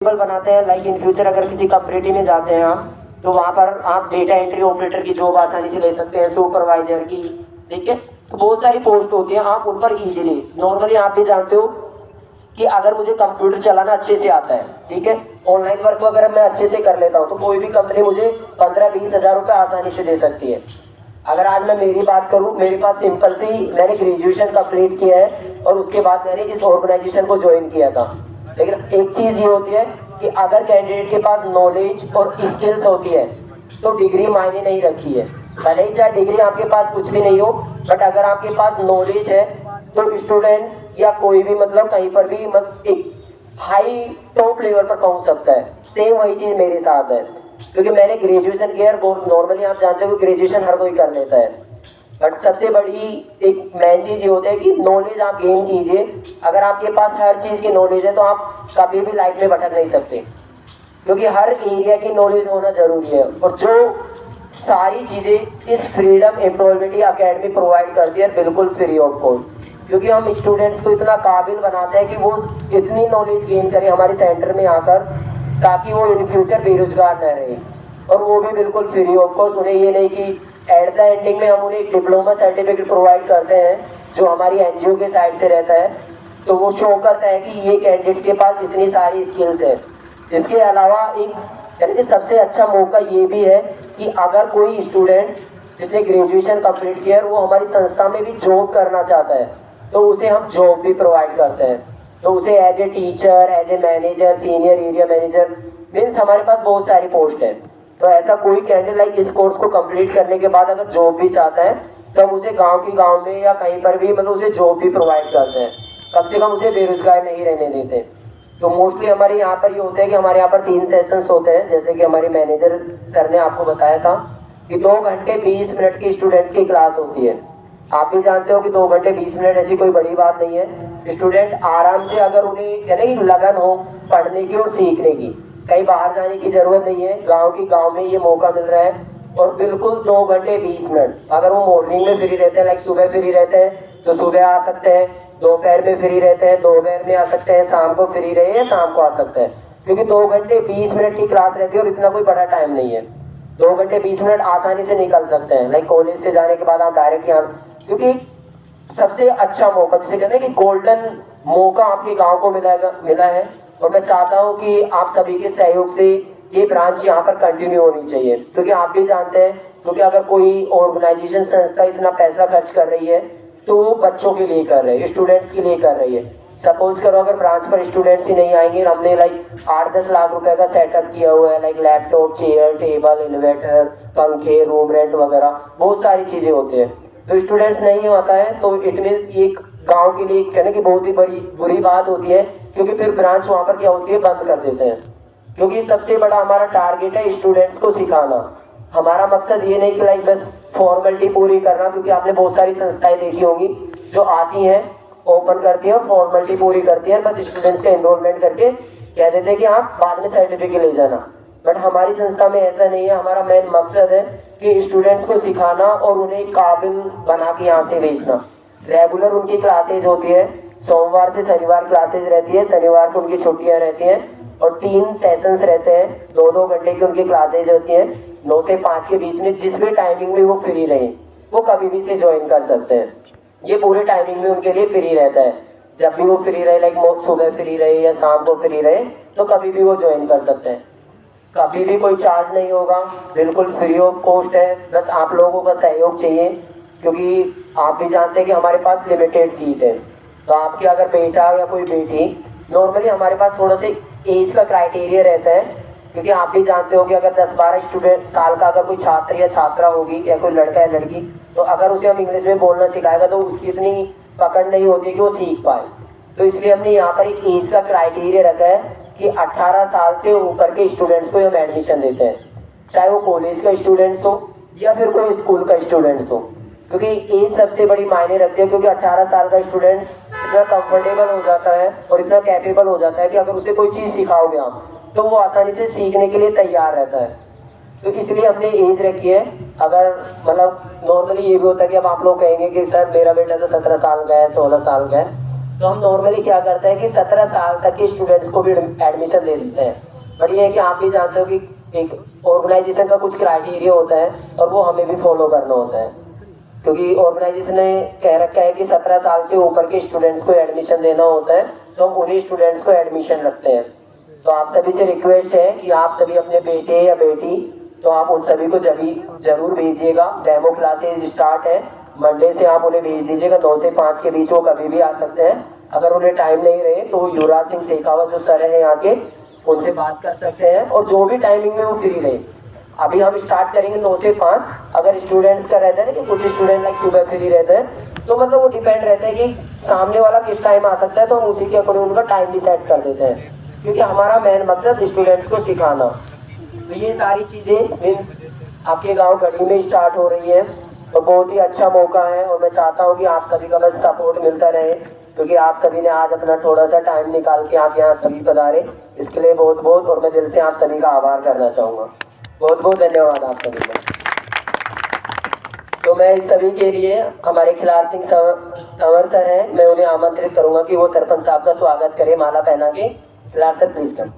बनाते हैं। Like in future अगर किसी कंपनी में जाते हैं आप, तो वहाँ पर आप डेटा एंट्री ऑपरेटर की जॉब आसानी से ले सकते हैं, सुपरवाइजर की, ठीक है। तो बहुत सारी पोस्ट होती है, आप उन पर इजीली, नॉर्मली आप भी जानते हो कि अगर मुझे कंप्यूटर चलाना अच्छे से आता है, ठीक है, ऑनलाइन वर्क वगैरह मैं अच्छे से कर लेता हूँ, तो कोई भी कंपनी मुझे 15-20 हज़ार रुपये आसानी से दे सकती है। अगर आज मैं मेरी बात करूँ, मेरे पास सिंपल से ही मैंने ग्रेजुएशन कंप्लीट किया है और उसके बाद मैंने इस ऑर्गेनाइजेशन को ज्वाइन किया था। लेकिन एक चीज़ ये होती है कि अगर कैंडिडेट के पास नॉलेज और स्किल्स होती है तो डिग्री मायने नहीं रखती है। भले ही चाहे डिग्री आपके पास कुछ भी नहीं हो, बट अगर आपके पास नॉलेज है तो स्टूडेंट या कोई भी मतलब कहीं पर भी एक हाई टॉप लेवल पर पहुंच सकता है। सेम वही चीज़ मेरे साथ है, क्योंकि मैंने ग्रेजुएशन किया है। नॉर्मली आप जानते हो कि ग्रेजुएशन हर कोई कर लेता है, बट सबसे बड़ी एक मेन चीज़ ये होता है कि नॉलेज आप गेन कीजिए। अगर आपके पास हर चीज़ की नॉलेज है तो आप कभी भी लाइफ में भटक नहीं सकते, क्योंकि हर एरिया की नॉलेज होना जरूरी है। और जो सारी चीज़ें इस फ्रीडम एम्प्लॉयमेंट अकेडमी प्रोवाइड करती है बिल्कुल फ्री ऑफ कॉस्ट, क्योंकि हम स्टूडेंट्स को इतना काबिल बनाते हैं कि वो इतनी नॉलेज गेन करें हमारे सेंटर में आकर, ताकि वो इन फ्यूचर बेरोजगार न रहे, और वो भी बिल्कुल फ्री ऑफ कॉस्ट। उन्हें ये नहीं कि एट द एंडिंग में हम उन्हें एक डिप्लोमा सर्टिफिकेट प्रोवाइड करते हैं जो हमारी एनजीओ के साइड से रहता है, तो वो शो करता है कि ये कैंडिडेट के पास इतनी सारी स्किल्स है। इसके अलावा एक यानी कि सबसे अच्छा मौका ये भी है कि अगर कोई स्टूडेंट जिसने ग्रेजुएशन कंप्लीट किया है वो हमारी संस्था में भी जॉब करना चाहता है, तो उसे हम जॉब भी प्रोवाइड करते हैं। तो उसे as a teacher, as a manager, senior area manager, means हमारे पास बहुत सारी पोस्ट है। तो ऐसा कोई कैंडिडेट लाइक इस कोर्स को कंप्लीट करने के बाद अगर जॉब भी चाहता है तो हम उसे गांव में या कहीं पर भी मतलब उसे जॉब भी प्रोवाइड करते हैं, कम से कम उसे बेरोजगार नहीं रहने देते। तो मोस्टली हमारे यहाँ पर ये होता है कि हमारे यहाँ पर 3 सेशंस होते हैं, जैसे कि हमारे मैनेजर सर ने आपको बताया था कि 2 घंटे 20 मिनट की स्टूडेंट्स की क्लास होती है। आप भी जानते हो कि 2 घंटे 20 मिनट ऐसी कोई बड़ी बात नहीं है। स्टूडेंट आराम से, अगर उन्हें कहते हैं कि लगन हो पढ़ने की और सीखने की, कहीं बाहर जाने की जरूरत नहीं है, गांव में ये मौका मिल रहा है। और बिल्कुल 2 घंटे 20 मिनट, अगर वो मॉर्निंग में फ्री रहते हैं, लाइक सुबह फ्री रहते हैं तो सुबह आ सकते हैं, दोपहर में फ्री रहते हैं दोपहर में आ सकते हैं, शाम को फ्री रहे हैं शाम को आ सकते हैं, क्योंकि 2 घंटे 20 मिनट की क्लास रहती है और इतना कोई बड़ा टाइम नहीं है। 2 घंटे 20 मिनट आसानी से निकल सकते हैं। लाइक कॉलेज से जाने के बाद आप डायरेक्ट यहाँ, क्योंकि सबसे अच्छा मौका जिसे कहते हैं कि गोल्डन मौका आपके गांव को मिला है। और मैं चाहता हूं कि आप सभी के सहयोग से ये ब्रांच यहाँ पर कंटिन्यू होनी चाहिए, क्योंकि आप भी जानते हैं, क्योंकि अगर कोई ऑर्गेनाइजेशन संस्था इतना पैसा खर्च कर रही है तो वो बच्चों के लिए कर रहे हैं, स्टूडेंट्स के लिए कर रही है। सपोज करो अगर ब्रांच पर स्टूडेंट्स ही नहीं आएंगे, हमने लाइक 8-10 लाख रुपए का सेटअप किया हुआ है, like laptop, chair, table, inverter, पंखे, रूम रेंट वगैरह बहुत सारी चीजें होती है, तो स्टूडेंट्स नहीं आता है तो इट मीन्स एक गांव के लिए कहने की बहुत ही बुरी बात होती है, क्योंकि फिर ब्रांच वहाँ पर क्या होती है, बंद कर देते हैं। क्योंकि सबसे बड़ा हमारा टारगेट है स्टूडेंट्स को सिखाना। हमारा मकसद ये नहीं कि लाइक बस फॉर्मेलिटी पूरी करना, क्योंकि आपने बहुत सारी संस्थाएं देखी होंगी जो आती हैं, ओपन करती है और फॉर्मेलिटी पूरी करती है, बस स्टूडेंट्स का एनरोलमेंट करके कह देते हैं कि आप बाद में सर्टिफिकेट ले जाना। बट हमारी संस्था में ऐसा नहीं है। हमारा मेन मकसद है कि स्टूडेंट्स को सिखाना और उन्हें काबिल बना के यहाँ से भेजना। रेगुलर उनकी क्लासेज होती है, सोमवार से शनिवार क्लासेज रहती है, शनिवार को उनकी छुट्टियाँ रहती हैं, और 3 सेशंस रहते हैं, 2-2 घंटे की उनकी क्लासेज होती हैं, 9 से 5 के बीच में। जिस भी टाइमिंग में वो फ्री रहे वो कभी भी से ज्वाइन कर सकते हैं। ये पूरे टाइमिंग में उनके लिए फ्री रहता है, जब भी वो फ्री रहे, लाइक सुबह फ्री रहे या शाम को फ्री रहे, तो कभी भी वो ज्वाइन कर सकते हैं। कभी भी कोई चार्ज नहीं होगा, बिल्कुल फ्री ऑफ कॉस्ट है। बस आप लोगों का सहयोग चाहिए, क्योंकि आप भी जानते हैं कि हमारे पास लिमिटेड सीट है। तो आपके अगर बेटा या कोई बेटी, नॉर्मली हमारे पास थोड़ा सा एज का क्राइटेरिया रहता है, क्योंकि आप भी जानते हो कि अगर 10-12 स्टूडेंट साल का अगर कोई छात्र या छात्रा होगी या कोई लड़का या लड़की, तो अगर उसे हम इंग्लिश में बोलना सिखाएगा तो उसकी इतनी पकड़ नहीं होती है कि वो सीख पाए। तो इसलिए हमने यहाँ पर एक एज का क्राइटेरिया रखा है कि 18 साल से ऊपर के स्टूडेंट्स को हम एडमिशन देते हैं, चाहे वो कॉलेज का स्टूडेंट्स हो या फिर कोई स्कूल का स्टूडेंट्स हो, क्योंकि एज सबसे बड़ी मायने रखती है। क्योंकि 18 साल का स्टूडेंट इतना कंफर्टेबल हो जाता है और इतना कैपेबल हो जाता है कि अगर उसे कोई चीज़ सिखाओगे आप तो वो आसानी से सीखने के लिए तैयार रहता है। तो इसलिए हमने एज रखी है। अगर मतलब नॉर्मली ये भी होता है कि अब आप लोग कहेंगे कि सर मेरा बेटा तो 17 साल का है, 16 साल का है, तो हम नॉर्मली क्या करते हैं कि 17 साल तक के स्टूडेंट्स को भी एडमिशन दे देते हैं। बट ये है कि आप भी जानते हो कि एक ऑर्गेनाइजेशन का कुछ क्राइटेरिया होता है और वो हमें भी फॉलो करना होता है, क्योंकि ऑर्गेनाइजेशन ने कह रखा है कि 17 साल से ऊपर के स्टूडेंट्स को एडमिशन देना होता है, तो हम उन्हीं स्टूडेंट्स को एडमिशन रखते हैं। तो आप सभी से रिक्वेस्ट है कि आप सभी अपने बेटे या बेटी, तो आप उन सभी को जरूर भेजिएगा। डेमो क्लासेज स्टार्ट है मंडे से, आप उन्हें भेज दीजिएगा। 9 से 5 के बीच वो कभी भी आ सकते हैं। अगर उन्हें टाइम नहीं रहे तो युवराज सिंह शेखावत जो सर है यहाँ के, उनसे बात कर सकते हैं, और जो भी टाइमिंग में वो फ्री रहे। अभी हम स्टार्ट करेंगे 9 से 5। अगर स्टूडेंट्स का रहता है ना कि कुछ स्टूडेंट लाइक सुबह फ्री रहते हैं, तो मतलब वो डिपेंड रहता है कि सामने वाला किस टाइम आ सकता है, तो हम उसी के अकॉर्डिंग उनका टाइम भी सेट कर देते हैं, क्योंकि हमारा मेन मकसद स्टूडेंट्स को सिखाना। तो ये सारी चीज़ें मीन्स आपके गांव गढ़ी में स्टार्ट हो रही है, तो बहुत ही अच्छा मौका है, और मैं चाहता हूँ कि आप सभी का बस सपोर्ट मिलता रहे, क्योंकि आप सभी ने आज अपना थोड़ा सा टाइम निकाल के आप यहाँ सभी पधारे, इसके लिए बहुत बहुत, और मैं दिल से आप सभी का आभार करना चाहूँगा। बहुत बहुत धन्यवाद आप सभी का। तो मैं इस सभी के लिए हमारे खिलार सिंह कंवर सर हैं, मैं उन्हें आमंत्रित करूंगा कि वो सरपंच साहब का स्वागत करें माला पहना के। खिलार सर प्लीज कर।